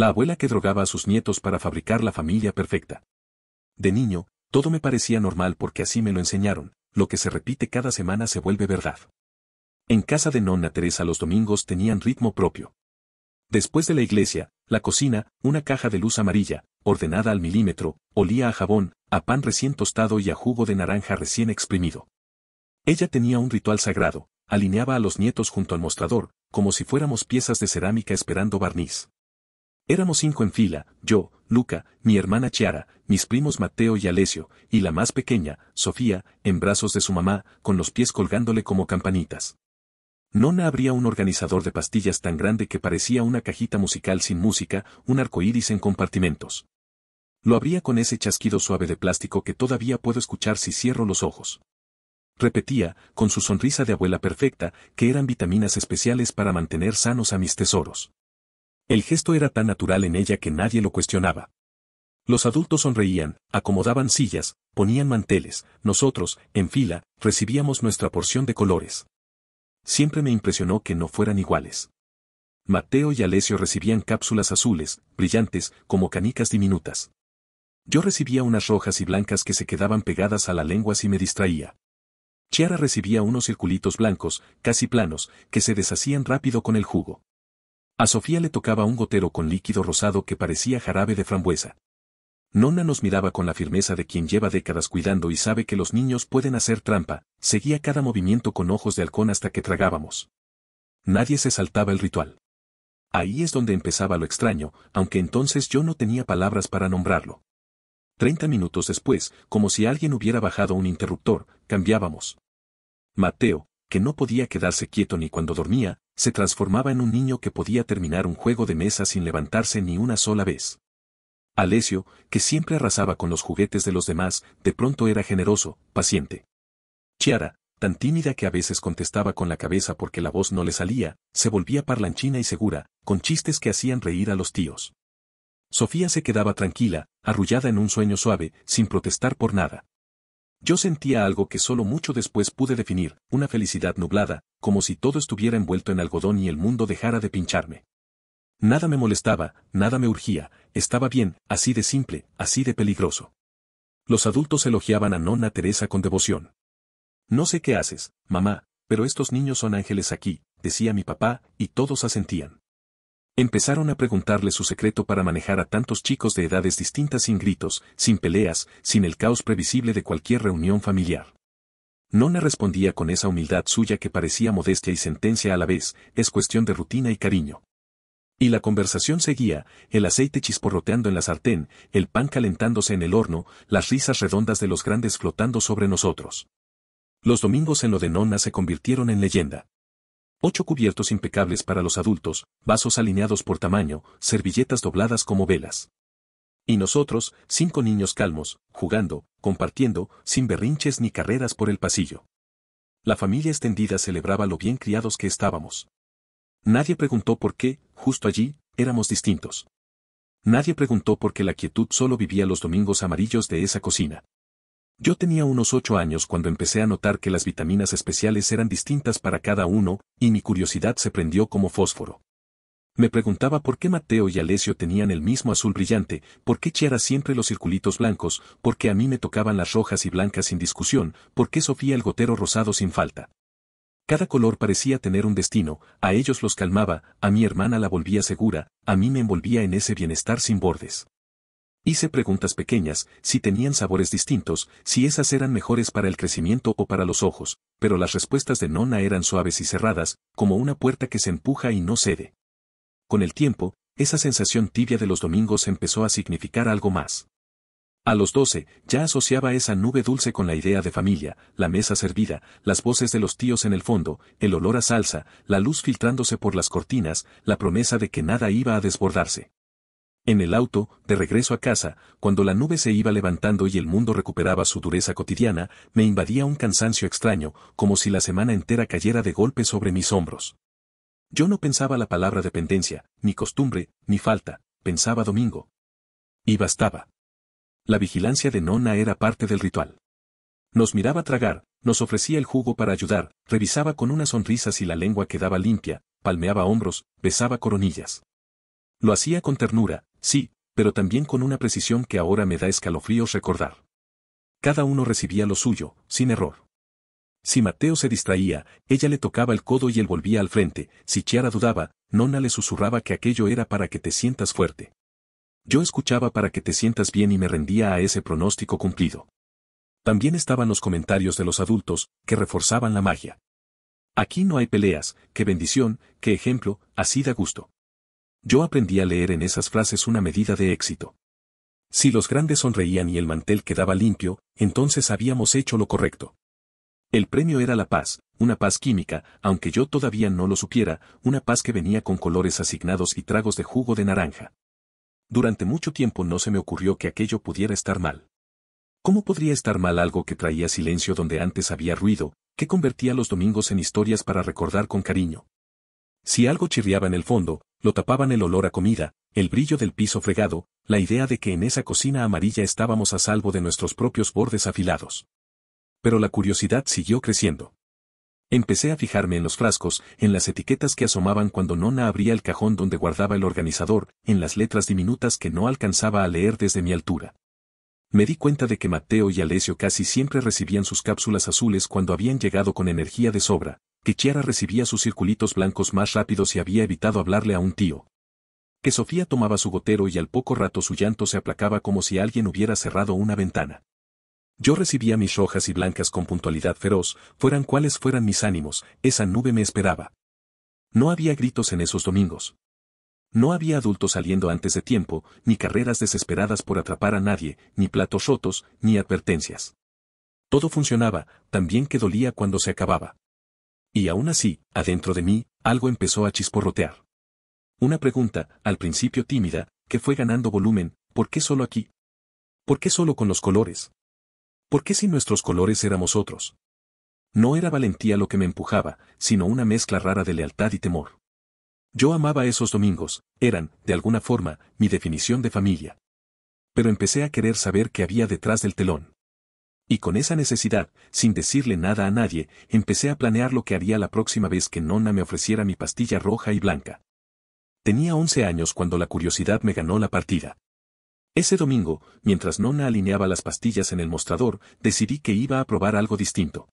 La abuela que drogaba a sus nietos para fabricar la familia perfecta. De niño, todo me parecía normal porque así me lo enseñaron, lo que se repite cada semana se vuelve verdad. En casa de Nonna Teresa los domingos tenían ritmo propio. Después de la iglesia, la cocina, una caja de luz amarilla, ordenada al milímetro, olía a jabón, a pan recién tostado y a jugo de naranja recién exprimido. Ella tenía un ritual sagrado, alineaba a los nietos junto al mostrador, como si fuéramos piezas de cerámica esperando barniz. Éramos 5 en fila, yo, Luca, mi hermana Chiara, mis primos Mateo y Alessio, y la más pequeña, Sofía, en brazos de su mamá, con los pies colgándole como campanitas. Nonna abría un organizador de pastillas tan grande que parecía una cajita musical sin música, un arcoíris en compartimentos. Lo abría con ese chasquido suave de plástico que todavía puedo escuchar si cierro los ojos. Repetía, con su sonrisa de abuela perfecta, que eran vitaminas especiales para mantener sanos a mis tesoros. El gesto era tan natural en ella que nadie lo cuestionaba. Los adultos sonreían, acomodaban sillas, ponían manteles, nosotros, en fila, recibíamos nuestra porción de colores. Siempre me impresionó que no fueran iguales. Mateo y Alessio recibían cápsulas azules, brillantes, como canicas diminutas. Yo recibía unas rojas y blancas que se quedaban pegadas a la lengua si me distraía. Chiara recibía unos circulitos blancos, casi planos, que se deshacían rápido con el jugo. A Sofía le tocaba un gotero con líquido rosado que parecía jarabe de frambuesa. Nonna nos miraba con la firmeza de quien lleva décadas cuidando y sabe que los niños pueden hacer trampa, seguía cada movimiento con ojos de halcón hasta que tragábamos. Nadie se saltaba el ritual. Ahí es donde empezaba lo extraño, aunque entonces yo no tenía palabras para nombrarlo. 30 minutos después, como si alguien hubiera bajado un interruptor, cambiábamos. Mateo, que no podía quedarse quieto ni cuando dormía, se transformaba en un niño que podía terminar un juego de mesa sin levantarse ni una sola vez. Alessio, que siempre arrasaba con los juguetes de los demás, de pronto era generoso, paciente. Chiara, tan tímida que a veces contestaba con la cabeza porque la voz no le salía, se volvía parlanchina y segura, con chistes que hacían reír a los tíos. Sofía se quedaba tranquila, arrullada en un sueño suave, sin protestar por nada. Yo sentía algo que solo mucho después pude definir, una felicidad nublada, como si todo estuviera envuelto en algodón y el mundo dejara de pincharme. Nada me molestaba, nada me urgía, estaba bien, así de simple, así de peligroso. Los adultos elogiaban a Nonna Teresa con devoción. No sé qué haces, mamá, pero estos niños son ángeles aquí, decía mi papá, y todos asentían. Empezaron a preguntarle su secreto para manejar a tantos chicos de edades distintas sin gritos, sin peleas, sin el caos previsible de cualquier reunión familiar. Nonna respondía con esa humildad suya que parecía modestia y sentencia a la vez, es cuestión de rutina y cariño. Y la conversación seguía, el aceite chisporroteando en la sartén, el pan calentándose en el horno, las risas redondas de los grandes flotando sobre nosotros. Los domingos en lo de Nonna se convirtieron en leyenda. 8 cubiertos impecables para los adultos, vasos alineados por tamaño, servilletas dobladas como velas. Y nosotros, 5 niños calmos, jugando, compartiendo, sin berrinches ni carreras por el pasillo. La familia extendida celebraba lo bien criados que estábamos. Nadie preguntó por qué, justo allí, éramos distintos. Nadie preguntó por qué la quietud solo vivía los domingos amarillos de esa cocina. Yo tenía unos 8 años cuando empecé a notar que las vitaminas especiales eran distintas para cada uno, y mi curiosidad se prendió como fósforo. Me preguntaba por qué Mateo y Alessio tenían el mismo azul brillante, por qué Chiara siempre los circulitos blancos, por qué a mí me tocaban las rojas y blancas sin discusión, por qué Sofía el gotero rosado sin falta. Cada color parecía tener un destino, a ellos los calmaba, a mi hermana la volvía segura, a mí me envolvía en ese bienestar sin bordes. Hice preguntas pequeñas, si tenían sabores distintos, si esas eran mejores para el crecimiento o para los ojos, pero las respuestas de Nonna eran suaves y cerradas, como una puerta que se empuja y no cede. Con el tiempo, esa sensación tibia de los domingos empezó a significar algo más. A los 12, ya asociaba esa nube dulce con la idea de familia, la mesa servida, las voces de los tíos en el fondo, el olor a salsa, la luz filtrándose por las cortinas, la promesa de que nada iba a desbordarse. En el auto, de regreso a casa, cuando la nube se iba levantando y el mundo recuperaba su dureza cotidiana, me invadía un cansancio extraño, como si la semana entera cayera de golpe sobre mis hombros. Yo no pensaba la palabra dependencia, ni costumbre, ni falta, pensaba domingo. Y bastaba. La vigilancia de Nonna era parte del ritual. Nos miraba tragar, nos ofrecía el jugo para ayudar, revisaba con una sonrisa si la lengua quedaba limpia, palmeaba hombros, besaba coronillas. Lo hacía con ternura, sí, pero también con una precisión que ahora me da escalofríos recordar. Cada uno recibía lo suyo, sin error. Si Mateo se distraía, ella le tocaba el codo y él volvía al frente. Si Chiara dudaba, Nonna le susurraba que aquello era para que te sientas fuerte. Yo escuchaba para que te sientas bien y me rendía a ese pronóstico cumplido. También estaban los comentarios de los adultos, que reforzaban la magia. Aquí no hay peleas, qué bendición, qué ejemplo, así da gusto. Yo aprendí a leer en esas frases una medida de éxito. Si los grandes sonreían y el mantel quedaba limpio, entonces habíamos hecho lo correcto. El premio era la paz, una paz química, aunque yo todavía no lo supiera, una paz que venía con colores asignados y tragos de jugo de naranja. Durante mucho tiempo no se me ocurrió que aquello pudiera estar mal. ¿Cómo podría estar mal algo que traía silencio donde antes había ruido, que convertía los domingos en historias para recordar con cariño? Si algo chirriaba en el fondo, lo tapaban el olor a comida, el brillo del piso fregado, la idea de que en esa cocina amarilla estábamos a salvo de nuestros propios bordes afilados. Pero la curiosidad siguió creciendo. Empecé a fijarme en los frascos, en las etiquetas que asomaban cuando Nonna abría el cajón donde guardaba el organizador, en las letras diminutas que no alcanzaba a leer desde mi altura. Me di cuenta de que Mateo y Alessio casi siempre recibían sus cápsulas azules cuando habían llegado con energía de sobra, que Chiara recibía sus circulitos blancos más rápidos y había evitado hablarle a un tío. Que Sofía tomaba su gotero y al poco rato su llanto se aplacaba como si alguien hubiera cerrado una ventana. Yo recibía mis rojas y blancas con puntualidad feroz, fueran cuales fueran mis ánimos, esa nube me esperaba. No había gritos en esos domingos. No había adultos saliendo antes de tiempo, ni carreras desesperadas por atrapar a nadie, ni platos rotos, ni advertencias. Todo funcionaba, tan bien que dolía cuando se acababa. Y aún así, adentro de mí, algo empezó a chisporrotear. Una pregunta, al principio tímida, que fue ganando volumen, ¿por qué solo aquí? ¿Por qué solo con los colores? ¿Por qué si nuestros colores éramos otros? No era valentía lo que me empujaba, sino una mezcla rara de lealtad y temor. Yo amaba esos domingos, eran, de alguna forma, mi definición de familia. Pero empecé a querer saber qué había detrás del telón. Y con esa necesidad, sin decirle nada a nadie, empecé a planear lo que haría la próxima vez que Nonna me ofreciera mi pastilla roja y blanca. Tenía 11 años cuando la curiosidad me ganó la partida. Ese domingo, mientras Nonna alineaba las pastillas en el mostrador, decidí que iba a probar algo distinto.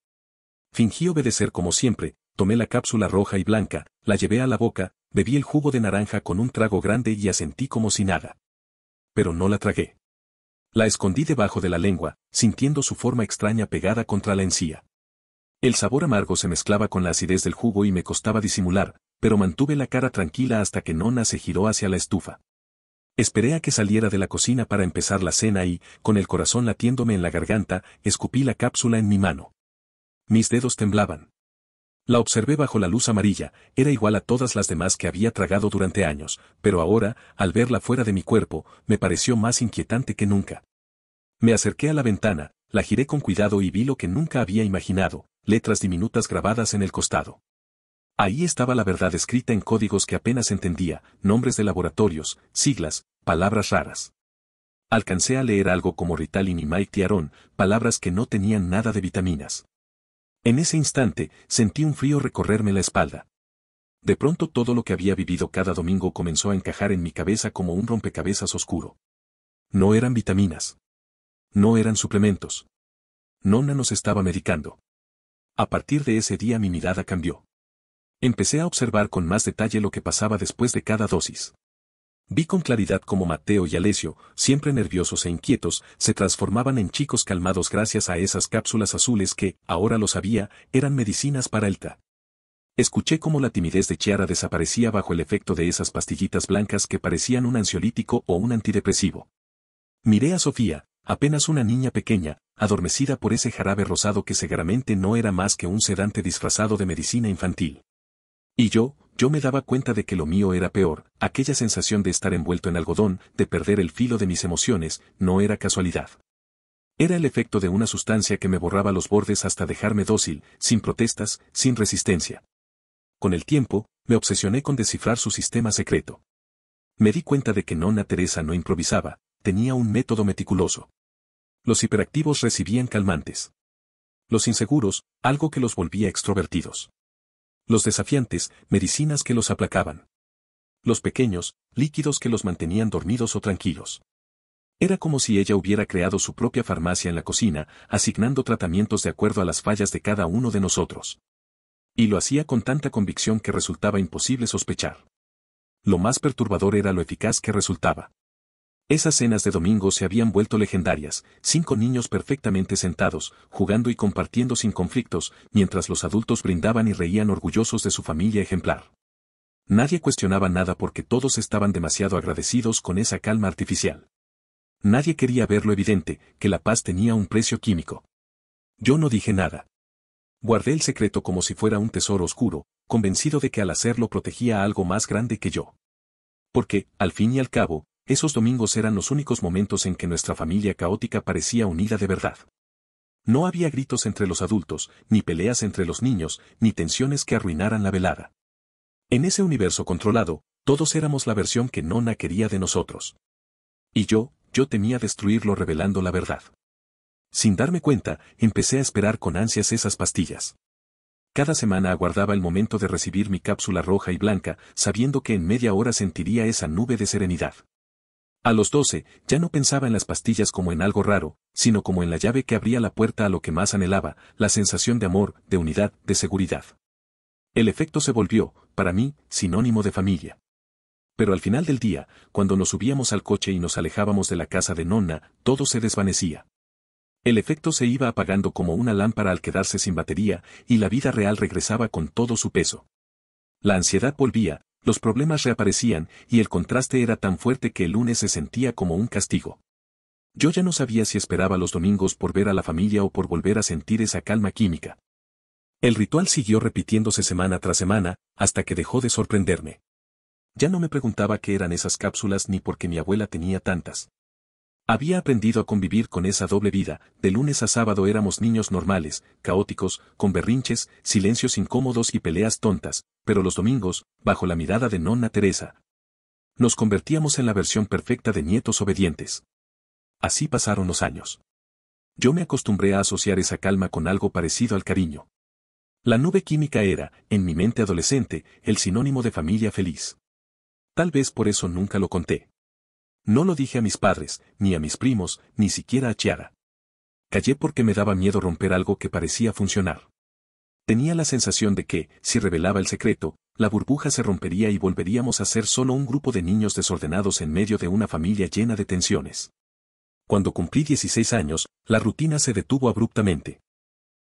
Fingí obedecer como siempre, tomé la cápsula roja y blanca, la llevé a la boca, bebí el jugo de naranja con un trago grande y asentí como si nada. Pero no la tragué. La escondí debajo de la lengua, sintiendo su forma extraña pegada contra la encía. El sabor amargo se mezclaba con la acidez del jugo y me costaba disimular, pero mantuve la cara tranquila hasta que Nonna se giró hacia la estufa. Esperé a que saliera de la cocina para empezar la cena y, con el corazón latiéndome en la garganta, escupí la cápsula en mi mano. Mis dedos temblaban. La observé bajo la luz amarilla, era igual a todas las demás que había tragado durante años, pero ahora, al verla fuera de mi cuerpo, me pareció más inquietante que nunca. Me acerqué a la ventana, la giré con cuidado y vi lo que nunca había imaginado, letras diminutas grabadas en el costado. Ahí estaba la verdad escrita en códigos que apenas entendía, nombres de laboratorios, siglas, palabras raras. Alcancé a leer algo como Ritalin y Maitiarón, palabras que no tenían nada de vitaminas. En ese instante, sentí un frío recorrerme la espalda. De pronto todo lo que había vivido cada domingo comenzó a encajar en mi cabeza como un rompecabezas oscuro. No eran vitaminas. No eran suplementos. Nonna nos estaba medicando. A partir de ese día mi mirada cambió. Empecé a observar con más detalle lo que pasaba después de cada dosis. Vi con claridad cómo Mateo y Alessio, siempre nerviosos e inquietos, se transformaban en chicos calmados gracias a esas cápsulas azules que, ahora lo sabía, eran medicinas para el TAA. Escuché cómo la timidez de Chiara desaparecía bajo el efecto de esas pastillitas blancas que parecían un ansiolítico o un antidepresivo. Miré a Sofía, apenas una niña pequeña, adormecida por ese jarabe rosado que seguramente no era más que un sedante disfrazado de medicina infantil. Y yo me daba cuenta de que lo mío era peor, aquella sensación de estar envuelto en algodón, de perder el filo de mis emociones, no era casualidad. Era el efecto de una sustancia que me borraba los bordes hasta dejarme dócil, sin protestas, sin resistencia. Con el tiempo, me obsesioné con descifrar su sistema secreto. Me di cuenta de que Nonna Teresa no improvisaba, tenía un método meticuloso. Los hiperactivos recibían calmantes. Los inseguros, algo que los volvía extrovertidos. Los desafiantes, medicinas que los aplacaban. los pequeños, líquidos que los mantenían dormidos o tranquilos. Era como si ella hubiera creado su propia farmacia en la cocina, asignando tratamientos de acuerdo a las fallas de cada uno de nosotros. Y lo hacía con tanta convicción que resultaba imposible sospechar. Lo más perturbador era lo eficaz que resultaba. Esas cenas de domingo se habían vuelto legendarias, 5 niños perfectamente sentados, jugando y compartiendo sin conflictos, mientras los adultos brindaban y reían orgullosos de su familia ejemplar. Nadie cuestionaba nada porque todos estaban demasiado agradecidos con esa calma artificial. Nadie quería ver lo evidente, que la paz tenía un precio químico. Yo no dije nada. Guardé el secreto como si fuera un tesoro oscuro, convencido de que al hacerlo protegía a algo más grande que yo. Porque, al fin y al cabo, esos domingos eran los únicos momentos en que nuestra familia caótica parecía unida de verdad. No había gritos entre los adultos, ni peleas entre los niños, ni tensiones que arruinaran la velada. En ese universo controlado, todos éramos la versión que Nona quería de nosotros. Y yo temía destruirlo revelando la verdad. Sin darme cuenta, empecé a esperar con ansias esas pastillas. Cada semana aguardaba el momento de recibir mi cápsula roja y blanca, sabiendo que en media hora sentiría esa nube de serenidad. A los 12, ya no pensaba en las pastillas como en algo raro, sino como en la llave que abría la puerta a lo que más anhelaba, la sensación de amor, de unidad, de seguridad. El efecto se volvió, para mí, sinónimo de familia. Pero al final del día, cuando nos subíamos al coche y nos alejábamos de la casa de Nonna, todo se desvanecía. El efecto se iba apagando como una lámpara al quedarse sin batería, y la vida real regresaba con todo su peso. La ansiedad volvía, los problemas reaparecían, y el contraste era tan fuerte que el lunes se sentía como un castigo. Yo ya no sabía si esperaba los domingos por ver a la familia o por volver a sentir esa calma química. El ritual siguió repitiéndose semana tras semana, hasta que dejó de sorprenderme. Ya no me preguntaba qué eran esas cápsulas ni por qué mi abuela tenía tantas. Había aprendido a convivir con esa doble vida, de lunes a sábado éramos niños normales, caóticos, con berrinches, silencios incómodos y peleas tontas, pero los domingos, bajo la mirada de Nonna Teresa, nos convertíamos en la versión perfecta de nietos obedientes. Así pasaron los años. Yo me acostumbré a asociar esa calma con algo parecido al cariño. La nube química era, en mi mente adolescente, el sinónimo de familia feliz. Tal vez por eso nunca lo conté. No lo dije a mis padres, ni a mis primos, ni siquiera a Chiara. Callé porque me daba miedo romper algo que parecía funcionar. Tenía la sensación de que, si revelaba el secreto, la burbuja se rompería y volveríamos a ser solo un grupo de niños desordenados en medio de una familia llena de tensiones. Cuando cumplí 16 años, la rutina se detuvo abruptamente.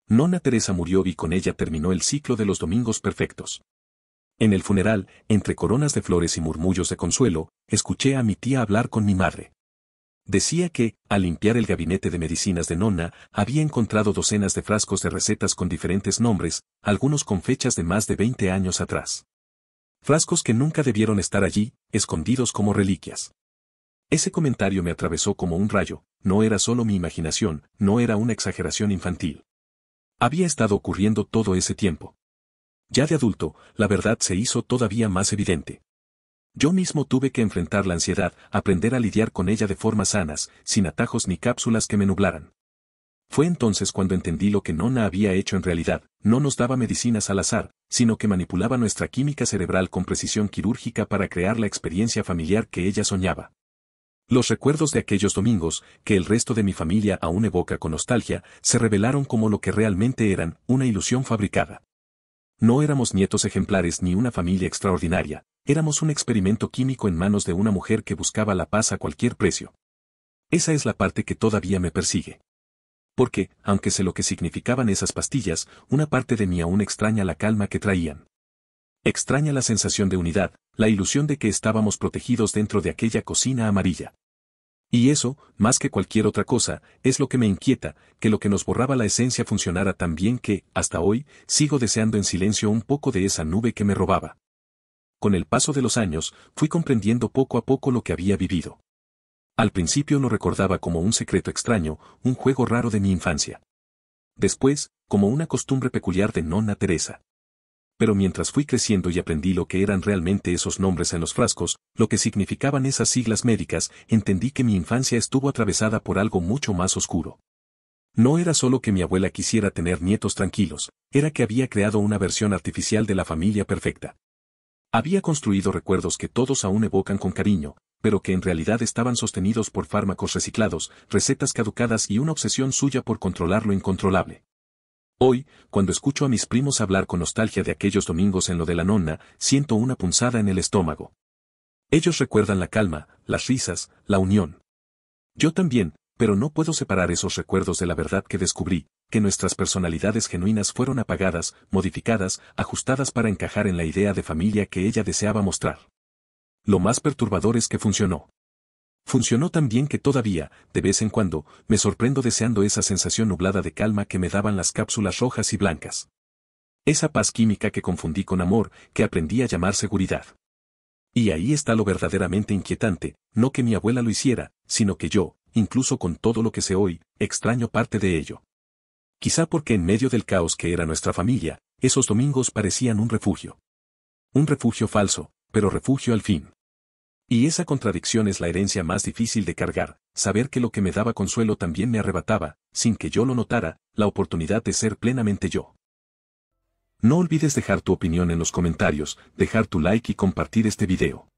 Nonna Teresa murió y con ella terminó el ciclo de los domingos perfectos. En el funeral, entre coronas de flores y murmullos de consuelo, escuché a mi tía hablar con mi madre. Decía que, al limpiar el gabinete de medicinas de Nonna, había encontrado docenas de frascos de recetas con diferentes nombres, algunos con fechas de más de 20 años atrás. Frascos que nunca debieron estar allí, escondidos como reliquias. Ese comentario me atravesó como un rayo, no era solo mi imaginación, no era una exageración infantil. Había estado ocurriendo todo ese tiempo. Ya de adulto, la verdad se hizo todavía más evidente. Yo mismo tuve que enfrentar la ansiedad, aprender a lidiar con ella de formas sanas, sin atajos ni cápsulas que me nublaran. Fue entonces cuando entendí lo que Nonna había hecho en realidad, no nos daba medicinas al azar, sino que manipulaba nuestra química cerebral con precisión quirúrgica para crear la experiencia familiar que ella soñaba. Los recuerdos de aquellos domingos, que el resto de mi familia aún evoca con nostalgia, se revelaron como lo que realmente eran, una ilusión fabricada. No éramos nietos ejemplares ni una familia extraordinaria, éramos un experimento químico en manos de una mujer que buscaba la paz a cualquier precio. Esa es la parte que todavía me persigue. Porque, aunque sé lo que significaban esas pastillas, una parte de mí aún extraña la calma que traían. Extraña la sensación de unidad, la ilusión de que estábamos protegidos dentro de aquella cocina amarilla. Y eso, más que cualquier otra cosa, es lo que me inquieta, que lo que nos borraba la esencia funcionara tan bien que, hasta hoy, sigo deseando en silencio un poco de esa nube que me robaba. Con el paso de los años, fui comprendiendo poco a poco lo que había vivido. Al principio lo recordaba como un secreto extraño, un juego raro de mi infancia. Después, como una costumbre peculiar de Nonna Teresa. Pero mientras fui creciendo y aprendí lo que eran realmente esos nombres en los frascos, lo que significaban esas siglas médicas, entendí que mi infancia estuvo atravesada por algo mucho más oscuro. No era solo que mi abuela quisiera tener nietos tranquilos, era que había creado una versión artificial de la familia perfecta. Había construido recuerdos que todos aún evocan con cariño, pero que en realidad estaban sostenidos por fármacos reciclados, recetas caducadas y una obsesión suya por controlar lo incontrolable. Hoy, cuando escucho a mis primos hablar con nostalgia de aquellos domingos en lo de la nonna, siento una punzada en el estómago. Ellos recuerdan la calma, las risas, la unión. Yo también, pero no puedo separar esos recuerdos de la verdad que descubrí, que nuestras personalidades genuinas fueron apagadas, modificadas, ajustadas para encajar en la idea de familia que ella deseaba mostrar. Lo más perturbador es que funcionó. Funcionó tan bien que todavía, de vez en cuando, me sorprendo deseando esa sensación nublada de calma que me daban las cápsulas rojas y blancas. Esa paz química que confundí con amor, que aprendí a llamar seguridad. Y ahí está lo verdaderamente inquietante, no que mi abuela lo hiciera, sino que yo, incluso con todo lo que sé hoy, extraño parte de ello. Quizá porque en medio del caos que era nuestra familia, esos domingos parecían un refugio. Un refugio falso, pero refugio al fin. Y esa contradicción es la herencia más difícil de cargar, saber que lo que me daba consuelo también me arrebataba, sin que yo lo notara, la oportunidad de ser plenamente yo. No olvides dejar tu opinión en los comentarios, dejar tu like y compartir este video.